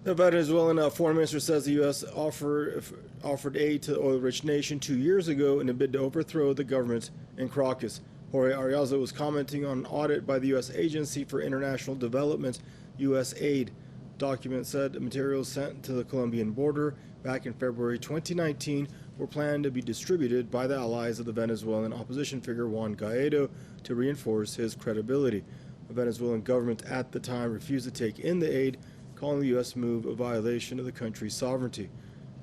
The Venezuelan foreign minister says the U.S. offered aid to the oil-rich nation 2 years ago in a bid to overthrow the government in Caracas. Jorge Ariaza was commenting on an audit by the U.S. Agency for International Development, USAID. Document said the materials sent to the Colombian border back in February 2019 were planned to be distributed by the allies of the Venezuelan opposition figure Juan Guaido to reinforce his credibility. The Venezuelan government at the time refused to take in the aid, calling the U.S. move a violation of the country's sovereignty.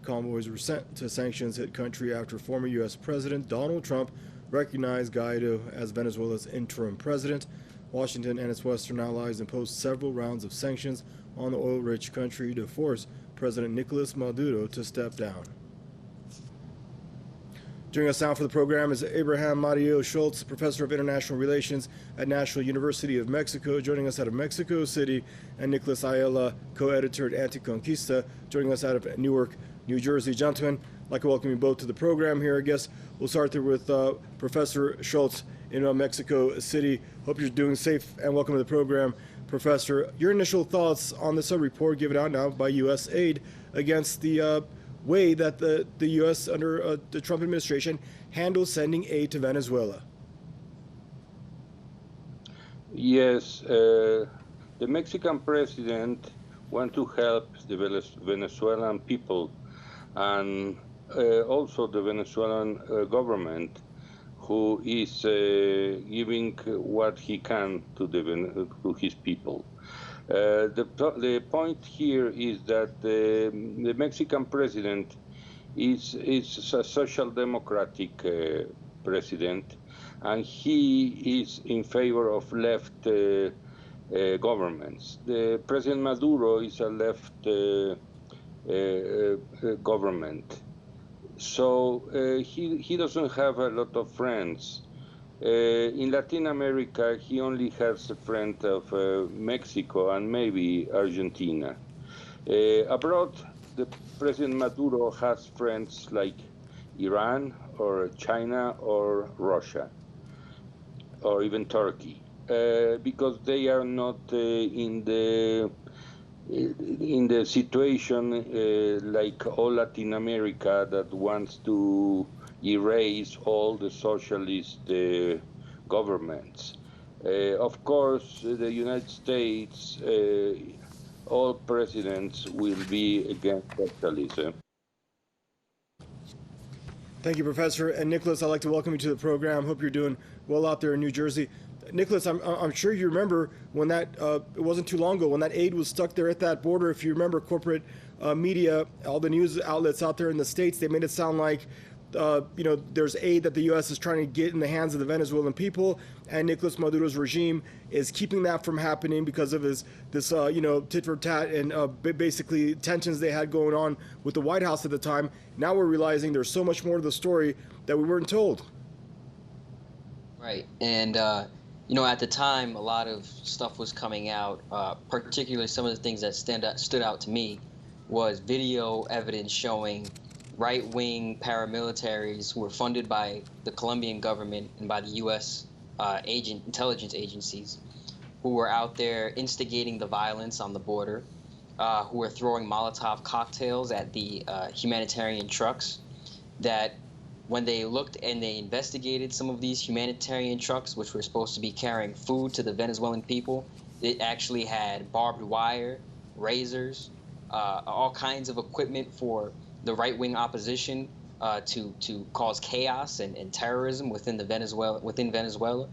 Convoys were sent to sanctions-hit country after former U.S. President Donald Trump recognized Guaido as Venezuela's interim president. Washington and its Western allies imposed several rounds of sanctions on the oil-rich country to force President Nicolas Maduro to step down. Joining us now for the program is Abraham Mario Schultz, professor of international relations at National University of Mexico, joining us out of Mexico City, and Nicholas Ayala, co-editor at Anticonquista, joining us out of Newark, New Jersey. Gentlemen, I'd like to welcome you both to the program here. I guess we'll start there with Professor Schultz in Mexico City. Hope you're doing safe, and welcome to the program. Professor, your initial thoughts on this report given out now by USAID against the way that the U.S. under the Trump administration handles sending aid to Venezuela? Yes, the Mexican president wants to help the Venezuelan people and also the Venezuelan government, who is giving what he can to his people. The point here is that the Mexican president is a social democratic president, and he is in favor of left governments. The President Maduro is a left government, so he doesn't have a lot of friends. In Latin America, he only has a friend of Mexico and maybe Argentina. Abroad, the President Maduro has friends like Iran or China or Russia or even Turkey, because they are not in the situation like all Latin America that wants to erase all the socialist governments. Of course, the United States, all presidents will be against capitalism. Thank you, Professor. And Nicholas, I'd like to welcome you to the program. Hope you're doing well out there in New Jersey. Nicholas, I'm sure you remember when that, it wasn't too long ago, when that aid was stuck there at that border. If you remember, corporate media, all the news outlets out there in the States, they made it sound like there's aid that the U.S. is trying to get in the hands of the Venezuelan people, and Nicolas Maduro's regime is keeping that from happening because of this tit for tat and basically tensions they had going on with the White House at the time. Now we're realizing there's so much more to the story that we weren't told. Right, and at the time, a lot of stuff was coming out. Particularly, some of the things that stood out to me was video evidence showing right-wing paramilitaries who were funded by the Colombian government and by the U.S. Intelligence agencies, who were out there instigating the violence on the border, who were throwing Molotov cocktails at the humanitarian trucks, that when they looked and they investigated some of these humanitarian trucks, which were supposed to be carrying food to the Venezuelan people, it actually had barbed wire, razors, all kinds of equipment for the right-wing opposition to cause chaos and terrorism within Venezuela.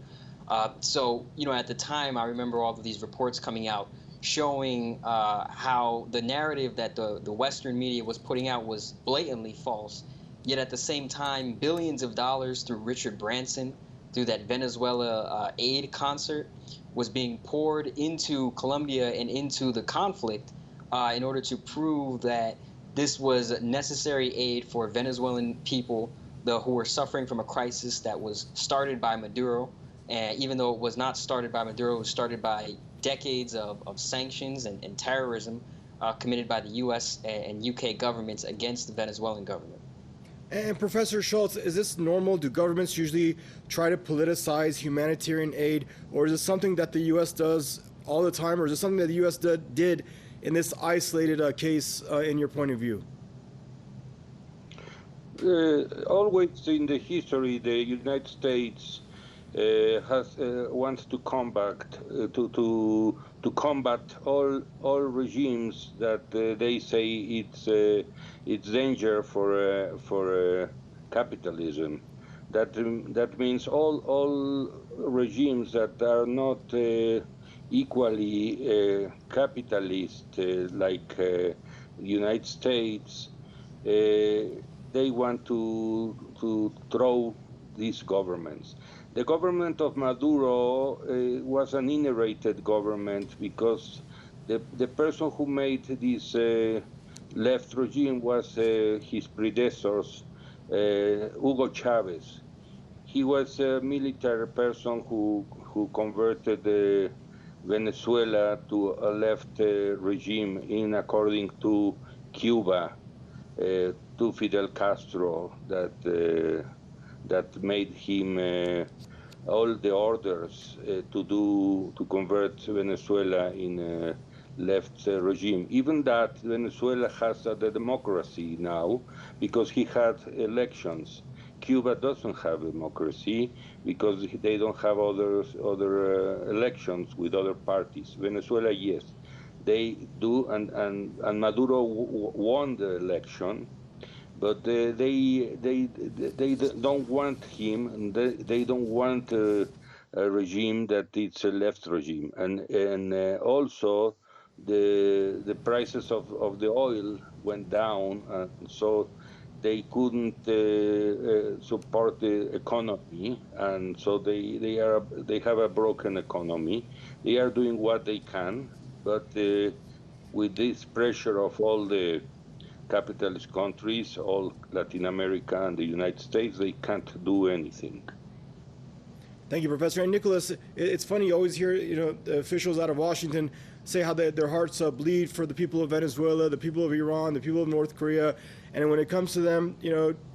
So at the time, I remember all of these reports coming out showing how the narrative that the Western media was putting out was blatantly false. Yet at the same time, billions of dollars through Richard Branson, through that Venezuela aid concert, was being poured into Colombia and into the conflict in order to prove that this was necessary aid for Venezuelan people who were suffering from a crisis that was started by Maduro. And even though it was not started by Maduro, it was started by decades of sanctions and terrorism committed by the U.S. and U.K. governments against the Venezuelan government. And Professor Schultz, is this normal? Do governments usually try to politicize humanitarian aid, or is it something that the U.S. does all the time, or is it something that the U.S. did in this isolated case in your point of view? Always in the history, the United States wants to combat all regimes that they say it's danger for capitalism. That means all regimes that are not equally capitalist, like the United States. They want to throw these governments. The government of Maduro was an inherited government because the person who made this left regime was his predecessors, Hugo Chavez. He was a military person who converted Venezuela to a left regime in according to Cuba. To Fidel Castro that made him all the orders to convert Venezuela in a left regime. Even that Venezuela has the democracy now because he had elections. Cuba doesn't have democracy because they don't have other elections with other parties. Venezuela, yes. They do, and Maduro won the election, but they don't want him, and they don't want a regime that it's a left regime, and also the prices of the oil went down, so they couldn't support the economy, and so they have a broken economy. They are doing what they can. But with this pressure of all the capitalist countries, all Latin America and the United States, they can't do anything. Thank you, Professor. And Nicholas, it's funny, you always hear the officials out of Washington say how their hearts bleed for the people of Venezuela, the people of Iran, the people of North Korea. And when it comes to them,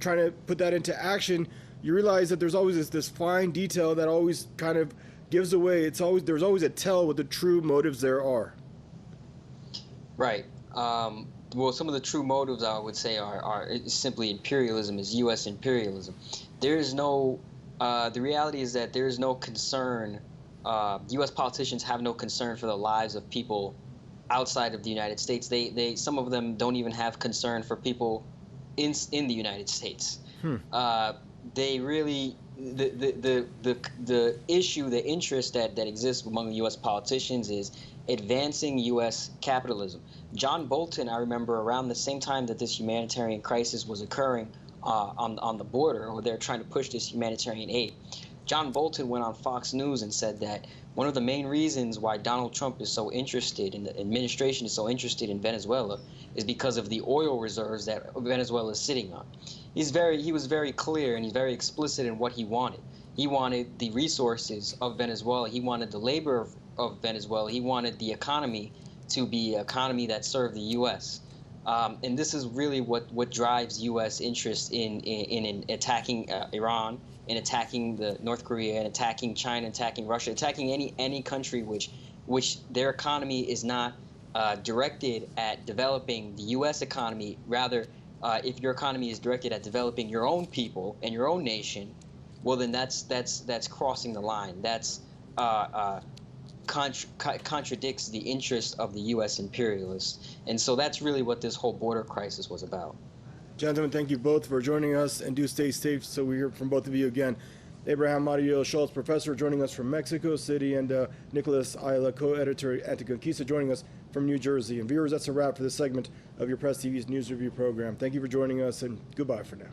trying to put that into action, you realize that there's always this fine detail that always kind of gives away. There's always a tell what the true motives there are. Right. Well, some of the true motives I would say are simply imperialism, is U.S. imperialism. There is no. The reality is that there is no concern. U.S. politicians have no concern for the lives of people outside of the United States. Some of them don't even have concern for people in the United States. They really. The issue, the interest that exists among U.S. politicians is advancing U.S. capitalism. John Bolton, I remember around the same time that this humanitarian crisis was occurring on the border, or they're trying to push this humanitarian aid, John Bolton went on Fox News and said that one of the main reasons why Donald Trump is so interested, and the administration is so interested in Venezuela, is because of the oil reserves that Venezuela is sitting on. He was very clear and he's very explicit in what he wanted. He wanted the resources of Venezuela. He wanted the labor of Venezuela. He wanted the economy to be an economy that served the U.S. And this is really what drives U.S. interest in attacking Iran, in attacking the North Korea, and attacking China, attacking Russia, attacking any country which their economy is not directed at developing the U.S. economy. Rather, if your economy is directed at developing your own people and your own nation, well, then that's crossing the line. That's contradicts the interest of the U.S. imperialists. And so that's really what this whole border crisis was about. Gentlemen, thank you both for joining us, and do stay safe so we hear from both of you again. Abraham Mario Schultz, professor, joining us from Mexico City, and Nicholas Ayala, co-editor at Anticonquista, joining us from New Jersey. And viewers, that's a wrap for this segment of your Press TV's News Review program. Thank you for joining us, and goodbye for now.